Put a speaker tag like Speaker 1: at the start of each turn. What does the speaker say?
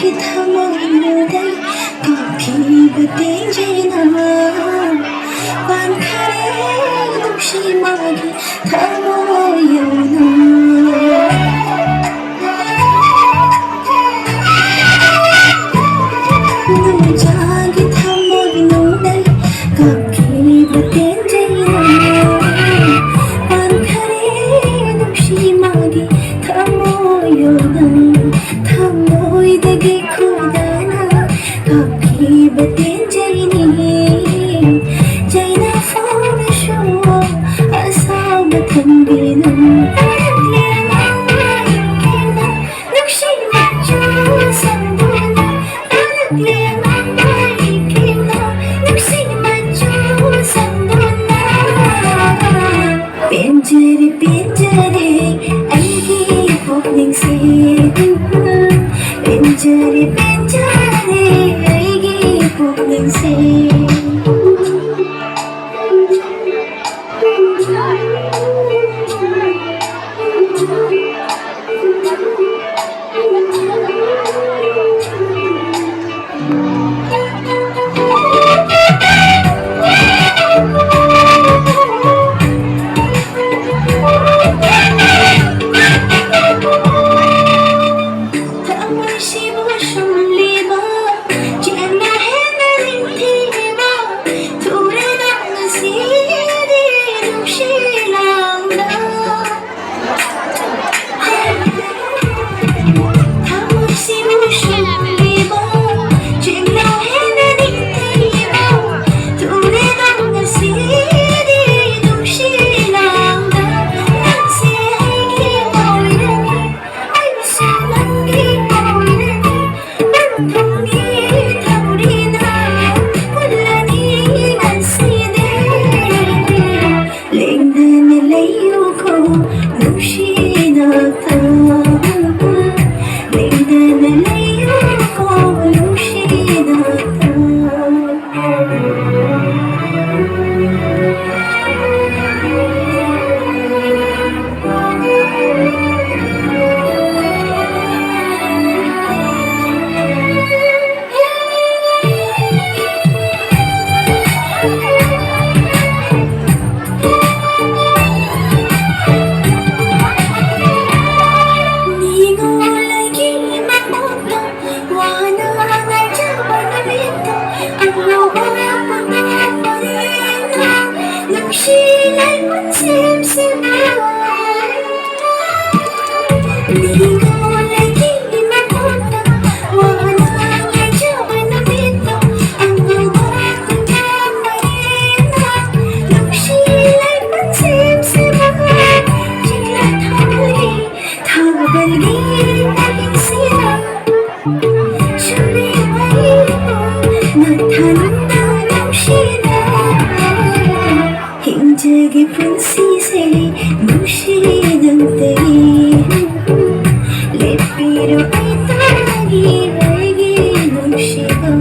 Speaker 1: thamo Kakibatin jaina Pankare Nushi magi thamo yona Nujagi thamo nunai Kakibatin jaina Pankare Nushi magi thamo yona Thamo idagi khudana Kakibatin jaini Jaina fawasho asama thambina Nakshi macho sanduna Nakshi macho sanduna Pinjare pinjare aigi pukning se Pinjare pinjare aigi pukning se Hinjagi punsise nushidante Lepiro aitagi aigi nushida